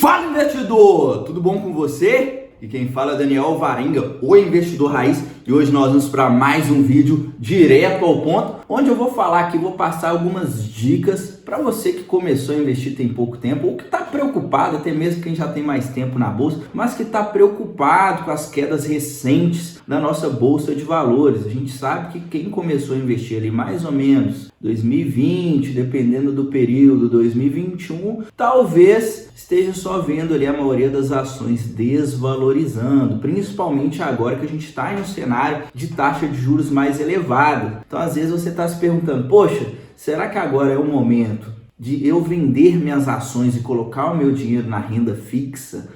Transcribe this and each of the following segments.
Fala, investidor! Tudo bom com você? E quem fala é Daniel Varenga, o investidor raiz, e hoje nós vamos para mais um vídeo direto ao ponto, onde eu vou falar aqui, vou passar algumas dicas para você que começou a investir tem pouco tempo, ou que está preocupado, até mesmo quem já tem mais tempo na bolsa, mas que está preocupado com as quedas recentes na nossa bolsa de valores. A gente sabe que quem começou a investir ali mais ou menos 2020, dependendo do período, 2021, talvez esteja só vendo ali a maioria das ações desvalorizando, principalmente agora que a gente está em um cenário de taxa de juros mais elevada. Então, às vezes você está se perguntando, poxa, será que agora é o momento de eu vender minhas ações e colocar o meu dinheiro na renda fixa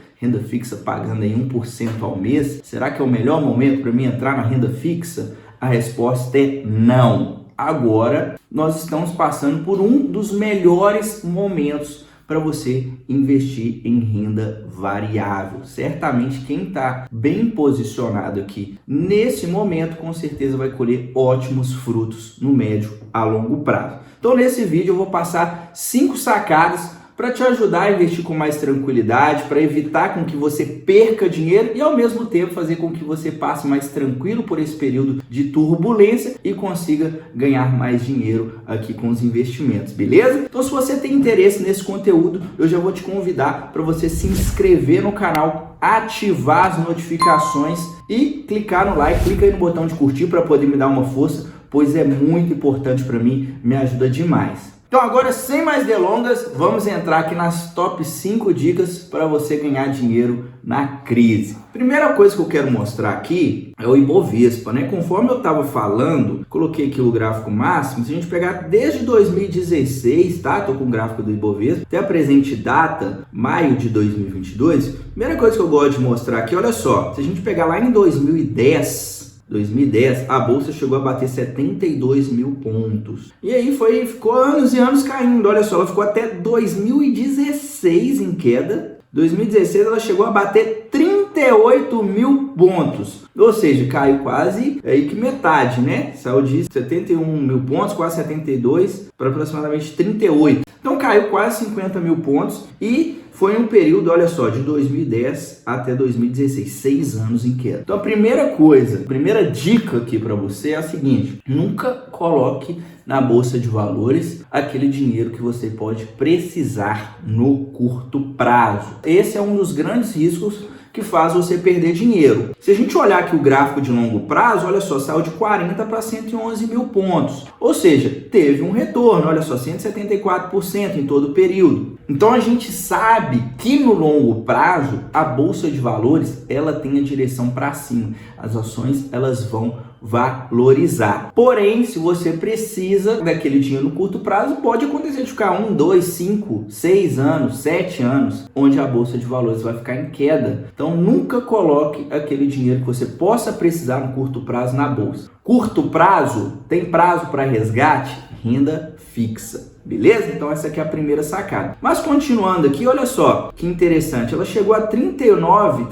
pagando aí 1% ao mês? Será que é o melhor momento para mim entrar na renda fixa? A resposta é não. Agora nós estamos passando por um dos melhores momentos para você investir em renda variável. Certamente quem está bem posicionado aqui nesse momento, com certeza vai colher ótimos frutos no médio a longo prazo. Então nesse vídeo eu vou passar 5 sacadas para te ajudar a investir com mais tranquilidade, para evitar com que você perca dinheiro e ao mesmo tempo fazer com que você passe mais tranquilo por esse período de turbulência e consiga ganhar mais dinheiro aqui com os investimentos, beleza? Então se você tem interesse nesse conteúdo, eu já vou te convidar para você se inscrever no canal, ativar as notificações e clicar no like, clica aí no botão de curtir para poder me dar uma força, pois é muito importante para mim, me ajuda demais. Então agora, sem mais delongas, vamos entrar aqui nas top 5 dicas para você ganhar dinheiro na crise. Primeira coisa que eu quero mostrar aqui é o Ibovespa, né? Conforme eu estava falando, coloquei aqui o gráfico máximo. Se a gente pegar desde 2016, tá? Tô com o gráfico do Ibovespa, até a presente data, maio de 2022. Primeira coisa que eu gosto de mostrar aqui, olha só, se a gente pegar lá em 2010, a bolsa chegou a bater 72 mil pontos. E aí ficou anos e anos caindo. Olha só, ela ficou até 2016 em queda. 2016 ela chegou a bater 38 mil pontos. Ou seja, caiu quase aí que metade, né? Saiu de 71 mil pontos, quase 72, para aproximadamente 38. Então caiu quase 50 mil pontos e foi um período, olha só, de 2010 até 2016, 6 anos em queda. Então a primeira dica aqui para você é a seguinte: nunca coloque na bolsa de valores aquele dinheiro que você pode precisar no curto prazo. Esse é um dos grandes riscos que faz você perder dinheiro. Se a gente olhar aqui o gráfico de longo prazo, olha só, saiu de 40 para 111 mil pontos. Ou seja, teve um retorno, olha só, 174% em todo o período. Então a gente sabe que no longo prazo, a bolsa de valores, ela tem a direção para cima. As ações, elas vão valorizar. Porém, se você precisa daquele dinheiro no curto prazo, pode acontecer de ficar 1, 2, 5, 6 anos, 7 anos, onde a bolsa de valores vai ficar em queda. Então nunca coloque aquele dinheiro que você possa precisar no curto prazo na bolsa. Curto prazo, tem prazo para resgate? Renda fixa. Beleza? Então essa aqui é a primeira sacada. Mas continuando aqui, olha só que interessante. Ela chegou a 39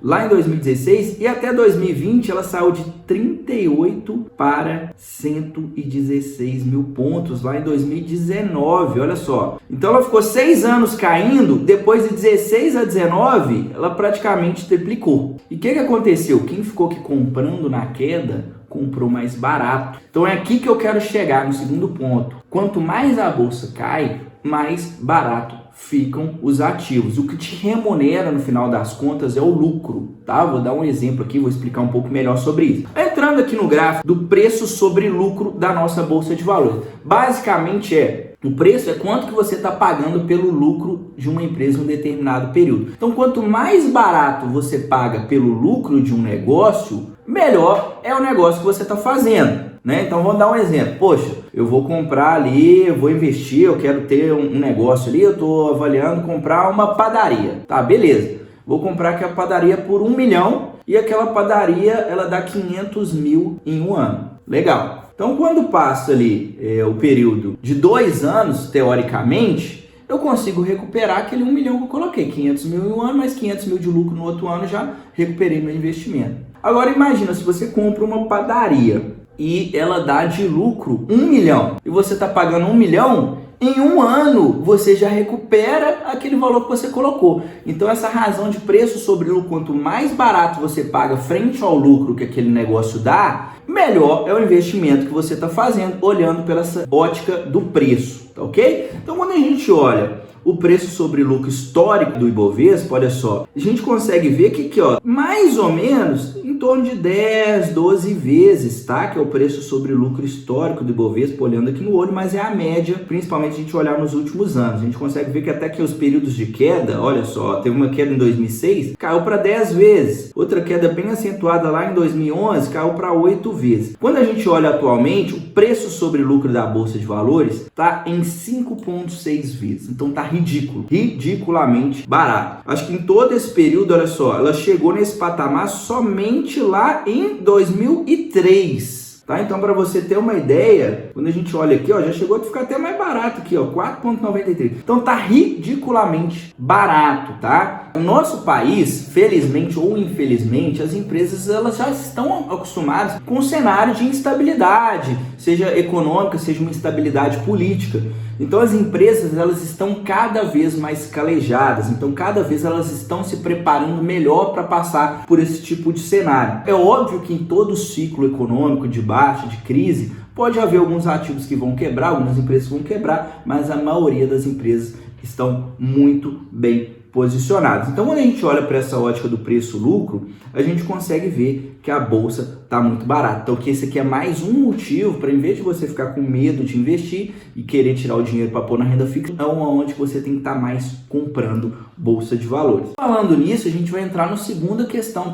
lá em 2016 e até 2020 ela saiu de 38 para 116 mil pontos lá em 2019. Olha só. Então ela ficou 6 anos caindo, depois de 16 a 19 ela praticamente triplicou. E o que aconteceu? Quem ficou aqui comprando na queda comprou mais barato. Então é aqui que eu quero chegar no segundo ponto. Quanto mais a bolsa cai, mais barato ficam os ativos. O que te remunera no final das contas é o lucro, tá? Vou dar um exemplo aqui, vou explicar um pouco melhor sobre isso. Entrando aqui no gráfico do preço sobre lucro da nossa bolsa de valores. Basicamente o preço é quanto que você está pagando pelo lucro de uma empresa em um determinado período. Então, quanto mais barato você paga pelo lucro de um negócio, melhor é o negócio que você está fazendo, né? Então, vamos dar um exemplo. Poxa, eu vou comprar ali, eu vou investir, eu quero ter um negócio ali, eu estou avaliando comprar uma padaria. Tá, beleza. Vou comprar aquela padaria por 1 milhão e aquela padaria, ela dá 500 mil em um ano. Legal. Então, quando passa ali o período de 2 anos, teoricamente, eu consigo recuperar aquele 1 milhão que eu coloquei. 500 mil em um ano, mais 500 mil de lucro no outro ano, já recuperei meu investimento. Agora, imagina se você compra uma padaria e ela dá de lucro 1 milhão e você está pagando 1 milhão em um ano você já recupera aquele valor que você colocou. Então essa razão de preço sobre lucro, quanto mais barato você paga frente ao lucro que aquele negócio dá, melhor é o investimento que você está fazendo, olhando pela essa ótica do preço, tá ok? Então quando a gente olha o preço sobre lucro histórico do Ibovespa, olha só, a gente consegue ver que aqui, ó, mais ou menos em torno de 10, 12 vezes, tá? Que é o preço sobre lucro histórico do Ibovespa, olhando aqui no olho, mas é a média, principalmente a gente olhar nos últimos anos. A gente consegue ver que até que os períodos de queda, olha só, teve uma queda em 2006, caiu para 10 vezes. Outra queda bem acentuada lá em 2011, caiu para 8 vezes. Quando a gente olha atualmente, o preço sobre lucro da Bolsa de Valores está em 5,6 vezes. Então tá ridículo, ridiculamente barato. Acho que em todo esse período, olha só, ela chegou nesse patamar somente lá em 2003. Tá? Então, para você ter uma ideia, quando a gente olha aqui, ó, já chegou a ficar até mais barato aqui, ó, 4,93. Então tá ridiculamente barato, tá? No nosso país, felizmente ou infelizmente, as empresas elas já estão acostumadas com um cenário de instabilidade, seja econômica, seja uma instabilidade política. Então as empresas elas estão cada vez mais calejadas, então cada vez elas estão se preparando melhor para passar por esse tipo de cenário. É óbvio que em todo ciclo econômico de baixa, de crise, pode haver alguns ativos que vão quebrar, algumas empresas vão quebrar, mas a maioria das empresas estão muito bem posicionadas. Então, quando a gente olha para essa ótica do preço-lucro, a gente consegue ver que a bolsa está muito barata. Então, que esse aqui é mais um motivo para, em vez de você ficar com medo de investir e querer tirar o dinheiro para pôr na renda fixa, é onde você tem que estar mais comprando bolsa de valores. Falando nisso, a gente vai entrar na segunda questão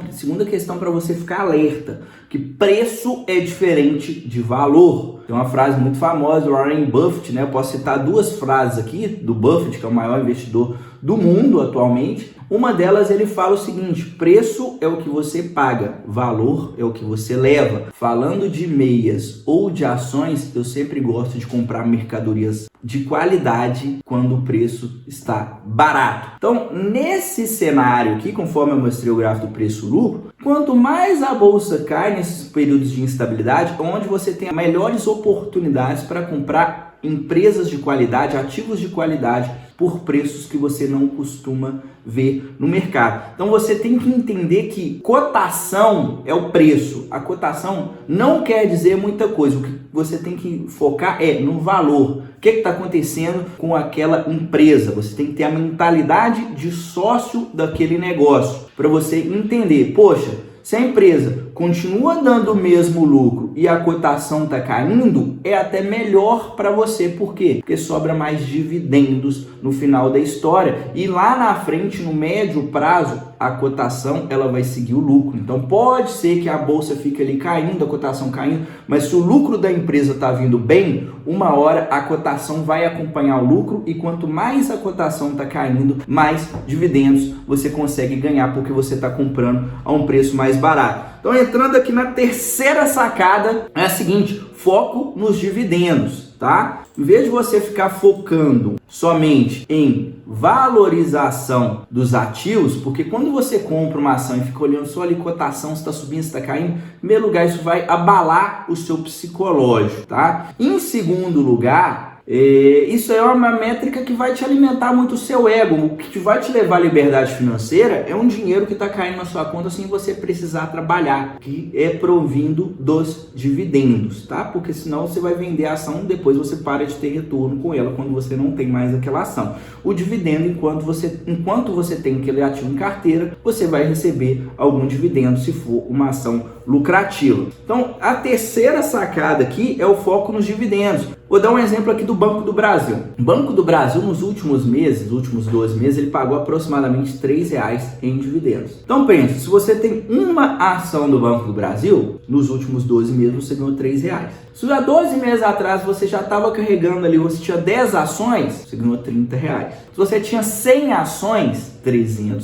para você ficar alerta, que preço é diferente de valor. Tem uma frase muito famosa do Warren Buffett, né? Eu posso citar duas frases aqui do Buffett, que é o maior investidor do mundo atualmente. Uma delas ele fala o seguinte: preço é o que você paga, valor é o que você leva. Falando de meias ou de ações, eu sempre gosto de comprar mercadorias de qualidade quando o preço está barato. Então, nesse cenário aqui, conforme eu mostrei o gráfico do preço-lucro, quanto mais a bolsa cai nesses períodos de instabilidade, onde você tem melhores oportunidades para comprar empresas de qualidade, ativos de qualidade, por preços que você não costuma ver no mercado. Então você tem que entender que cotação é o preço. A cotação não quer dizer muita coisa. O que você tem que focar é no valor. O que está acontecendo com aquela empresa? Você tem que ter a mentalidade de sócio daquele negócio para você entender, poxa, se a empresa continua dando o mesmo lucro e a cotação está caindo, é até melhor para você. Por quê? Porque sobra mais dividendos no final da história. E lá na frente, no médio prazo, a cotação ela vai seguir o lucro. Então pode ser que a bolsa fique ali caindo, a cotação caindo, mas se o lucro da empresa está vindo bem, uma hora a cotação vai acompanhar o lucro, e quanto mais a cotação está caindo, mais dividendos você consegue ganhar, porque você está comprando a um preço mais barato. Então, entrando aqui na terceira sacada, é a seguinte: foco nos dividendos, tá? Em vez de você ficar focando somente em valorização dos ativos, porque quando você compra uma ação e fica olhando só ali cotação, se está subindo, se está caindo, em primeiro lugar, isso vai abalar o seu psicológico, tá? Em segundo lugar, isso é uma métrica que vai te alimentar muito o seu ego. O que vai te levar à liberdade financeira é um dinheiro que está caindo na sua conta sem você precisar trabalhar, que é provindo dos dividendos, tá? Porque senão você vai vender a ação, depois você para de ter retorno com ela quando você não tem mais aquela ação. O dividendo, enquanto você tem aquele ativo em carteira, você vai receber algum dividendo se for uma ação lucrativa. Então, a terceira sacada aqui é o foco nos dividendos. Vou dar um exemplo aqui do Banco do Brasil. O Banco do Brasil, nos últimos 12 meses, ele pagou aproximadamente R$3 em dividendos. Então pense, se você tem uma ação do Banco do Brasil, nos últimos 12 meses você ganhou R$3. Se há 12 meses atrás você já estava carregando ali, você tinha 10 ações, você ganhou R$30. Se você tinha 100 ações, R$300.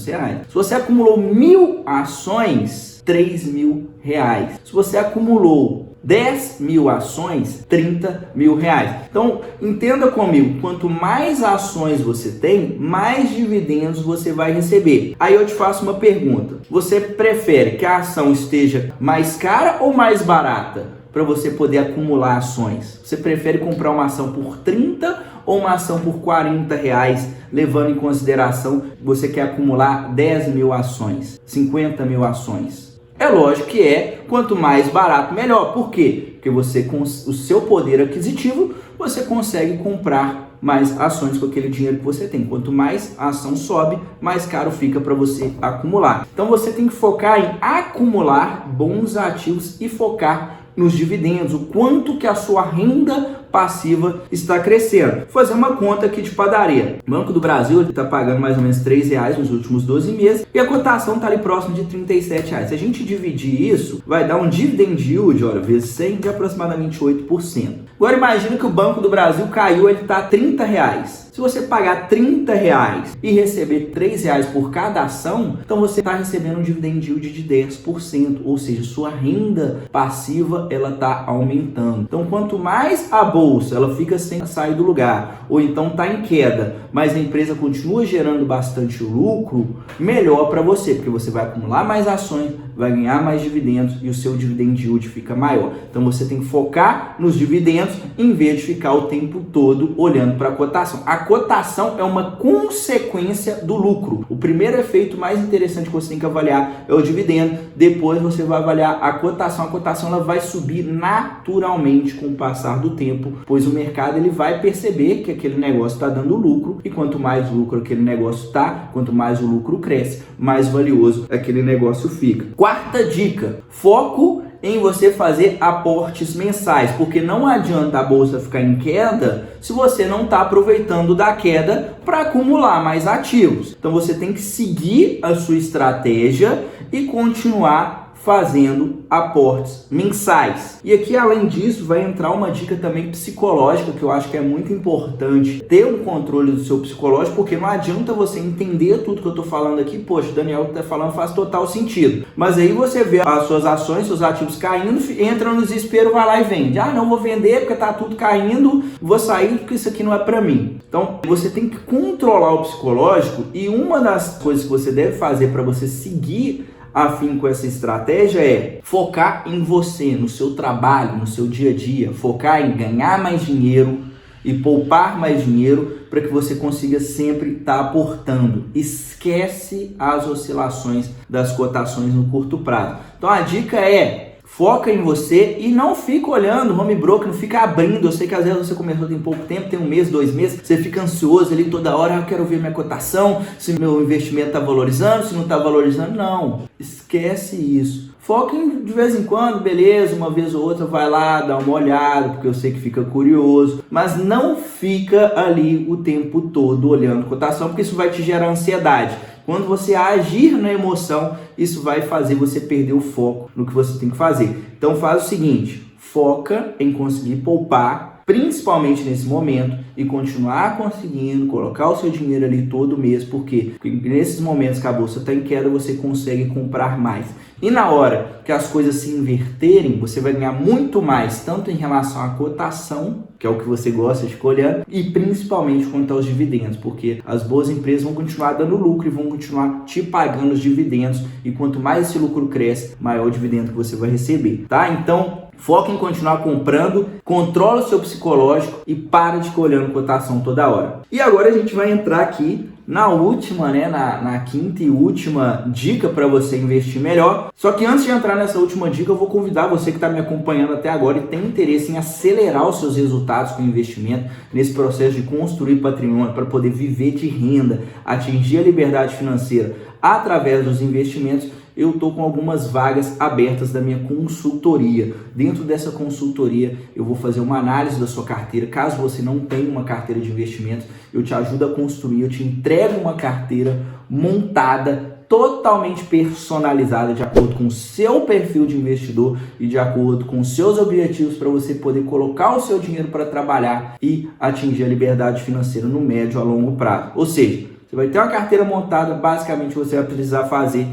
Se você acumulou 1.000 ações, R$3.000. Se você acumulou 10.000 ações, R$30.000. Então, entenda comigo, quanto mais ações você tem, mais dividendos você vai receber. Aí eu te faço uma pergunta: você prefere que a ação esteja mais cara ou mais barata para você poder acumular ações? Você prefere comprar uma ação por 30 ou uma ação por R$40, levando em consideração que você quer acumular 10 mil ações, 50 mil ações. É lógico que quanto mais barato, melhor. Por quê? Porque você, com o seu poder aquisitivo, você consegue comprar mais ações com aquele dinheiro que você tem. Quanto mais a ação sobe, mais caro fica para você acumular. Então você tem que focar em acumular bons ativos e focar nos dividendos, o quanto que a sua renda passiva está crescendo. Vou fazer uma conta aqui de padaria. O Banco do Brasil está pagando mais ou menos R$3 nos últimos 12 meses e a cotação está ali próximo de R$37. Se a gente dividir isso, vai dar um dividend yield, olha, vezes 100, de aproximadamente 8%. Agora imagina que o Banco do Brasil caiu, ele está a R$30. Se você pagar R$30 e receber R$3 por cada ação, então você está recebendo um dividend yield de 10%, ou seja, sua renda passiva ela está aumentando. Então, quanto mais a bolsa ela fica sem sair do lugar, ou então está em queda, mas a empresa continua gerando bastante lucro, melhor para você, porque você vai acumular mais ações, vai ganhar mais dividendos e o seu dividend yield fica maior. Então, você tem que focar nos dividendos em vez de ficar o tempo todo olhando para a cotação. A cotação é uma consequência do lucro. O primeiro efeito mais interessante que você tem que avaliar é o dividendo. Depois você vai avaliar a cotação. A cotação ela vai subir naturalmente com o passar do tempo, pois o mercado ele vai perceber que aquele negócio está dando lucro e quanto mais lucro aquele negócio está, quanto mais o lucro cresce, mais valioso aquele negócio fica. Quarta dica: foco em você fazer aportes mensais, porque não adianta a bolsa ficar em queda se você não está aproveitando da queda para acumular mais ativos. Então você tem que seguir a sua estratégia e continuar fazendo aportes mensais. E aqui, além disso, vai entrar uma dica também psicológica, que eu acho que é muito importante ter um controle do seu psicológico, porque não adianta você entender tudo que eu tô falando aqui. Poxa, o Daniel tá falando, faz total sentido. Mas aí você vê as suas ações, seus ativos caindo, entra no desespero, vai lá e vende. Ah, não vou vender porque tá tudo caindo, vou sair porque isso aqui não é para mim. Então, você tem que controlar o psicológico, e uma das coisas que você deve fazer para você seguir afim com essa estratégia é focar em você, no seu trabalho, no seu dia a dia, focar em ganhar mais dinheiro e poupar mais dinheiro para que você consiga sempre estar aportando. Esquece as oscilações das cotações no curto prazo. Então a dica é: foca em você e não fica olhando home broker, não fica abrindo. Eu sei que às vezes você começou tem pouco tempo, tem 1 mês, 2 meses, você fica ansioso ali toda hora, eu quero ver minha cotação, se meu investimento está valorizando, se não está valorizando. Não, esquece isso. Foca em, de vez em quando, beleza, uma vez ou outra vai lá, dá uma olhada, porque eu sei que fica curioso, mas não fica ali o tempo todo olhando cotação, porque isso vai te gerar ansiedade. Quando você agir na emoção, isso vai fazer você perder o foco no que você tem que fazer. Então faz o seguinte: foca em conseguir poupar, principalmente nesse momento, e continuar conseguindo colocar o seu dinheiro ali todo mês. Por quê? Porque nesses momentos que a bolsa está em queda, você consegue comprar mais. E na hora que as coisas se inverterem, você vai ganhar muito mais, tanto em relação à cotação, que é o que você gosta de colher, e principalmente quanto aos dividendos, porque as boas empresas vão continuar dando lucro e vão continuar te pagando os dividendos, e quanto mais esse lucro cresce, maior o dividendo que você vai receber, tá? Então, foca em continuar comprando, controla o seu psicológico e para de ficar olhando cotação toda hora. E agora a gente vai entrar aqui na última, na quinta e última dica para você investir melhor. Só que antes de entrar nessa última dica, eu vou convidar você que está me acompanhando até agora e tem interesse em acelerar os seus resultados com investimento, nesse processo de construir patrimônio para poder viver de renda, atingir a liberdade financeira através dos investimentos. Eu estou com algumas vagas abertas da minha consultoria. Dentro dessa consultoria, eu vou fazer uma análise da sua carteira. Caso você não tenha uma carteira de investimentos, eu te ajudo a construir, eu te entrego uma carteira montada, totalmente personalizada, de acordo com o seu perfil de investidor e de acordo com os seus objetivos, para você poder colocar o seu dinheiro para trabalhar e atingir a liberdade financeira no médio a longo prazo. Ou seja, você vai ter uma carteira montada, basicamente você vai precisar fazer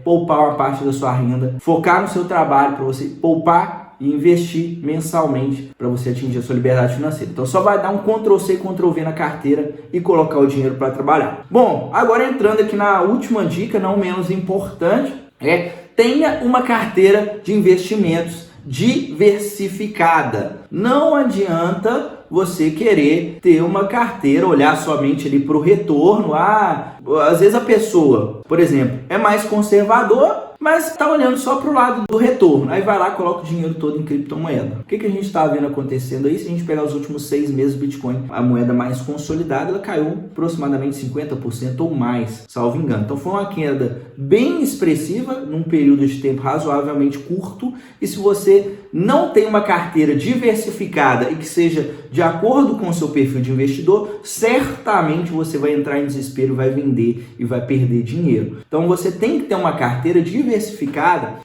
poupar uma parte da sua renda, focar no seu trabalho para você poupar e investir mensalmente para você atingir a sua liberdade financeira. Então só vai dar um Ctrl+C e Ctrl+V na carteira e colocar o dinheiro para trabalhar. Bom, agora entrando aqui na última dica, não menos importante, tenha uma carteira de investimentos diversificada. Não adianta você querer ter uma carteira, olhar somente ali para o retorno. Às vezes a pessoa, por exemplo, é mais conservador, mas está olhando só para o lado do retorno. Aí vai lá e coloca o dinheiro todo em criptomoeda. O que a gente está vendo acontecendo aí? Se a gente pegar os últimos 6 meses do Bitcoin, a moeda mais consolidada, ela caiu aproximadamente 50% ou mais, salvo engano. Então foi uma queda bem expressiva num período de tempo razoavelmente curto. E se você não tem uma carteira diversificada e que seja de acordo com o seu perfil de investidor, certamente você vai entrar em desespero, vai vender e vai perder dinheiro. Então você tem que ter uma carteira diversificada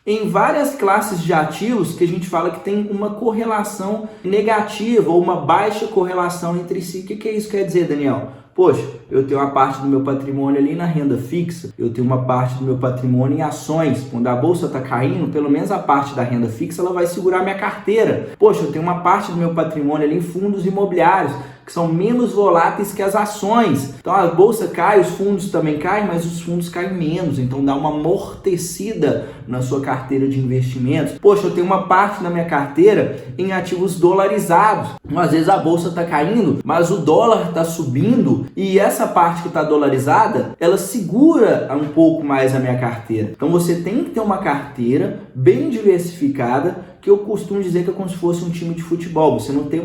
em várias classes de ativos que a gente fala que tem uma correlação negativa ou uma baixa correlação entre si. O que isso quer dizer, Daniel? Poxa, eu tenho uma parte do meu patrimônio ali na renda fixa, eu tenho uma parte do meu patrimônio em ações. Quando a bolsa está caindo, pelo menos a parte da renda fixa ela vai segurar minha carteira. Poxa, eu tenho uma parte do meu patrimônio ali em fundos imobiliários, que são menos voláteis que as ações. Então a bolsa cai, os fundos também caem, mas os fundos caem menos. Então dá uma amortecida na sua carteira de investimentos. Poxa, eu tenho uma parte da minha carteira em ativos dolarizados. Às vezes a bolsa está caindo, mas o dólar está subindo e essa parte que está dolarizada, ela segura um pouco mais a minha carteira. Então você tem que ter uma carteira bem diversificada, que eu costumo dizer que é como se fosse um time de futebol. Você não tem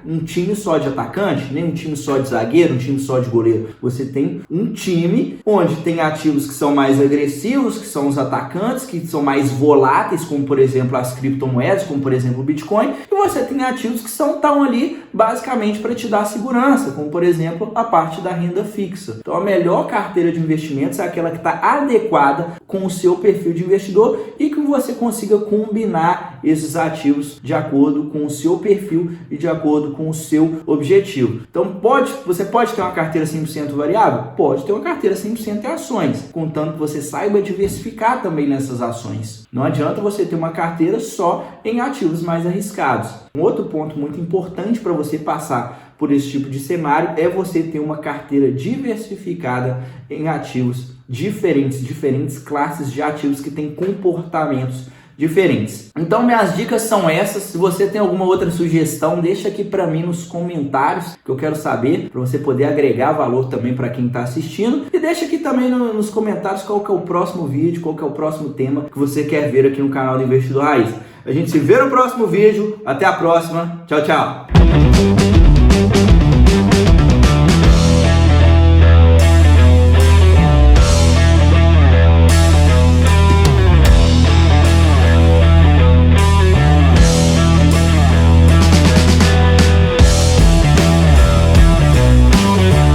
um time só de atacante, nem um time só de zagueiro, um time só de goleiro. Você tem um time onde tem ativos que são mais agressivos, que são os atacantes, que são mais voláteis, como por exemplo as criptomoedas, como por exemplo o Bitcoin, e você tem ativos que estão ali basicamente para te dar segurança, como por exemplo a parte da renda fixa. Então a melhor carteira de investimentos é aquela que está adequada com o seu perfil de investidor e que você consiga combinar esses ativos de acordo com o seu perfil e de acordo com o seu objetivo. Então você pode ter uma carteira 100% variável? Pode ter uma carteira 100% em ações, contanto que você saiba diversificar também nessas ações. Não adianta você ter uma carteira só em ativos mais arriscados. Um outro ponto muito importante para você passar por esse tipo de cenário é você ter uma carteira diversificada em ativos diferentes classes de ativos que têm comportamentos diferentes. Então minhas dicas são essas. Se você tem alguma outra sugestão, deixa aqui para mim nos comentários, que eu quero saber, para você poder agregar valor também para quem está assistindo. E deixa aqui também nos comentários qual que é o próximo vídeo, qual que é o próximo tema que você quer ver aqui no canal do Investidor Raiz. A gente se vê no próximo vídeo. Até a próxima. Tchau, tchau.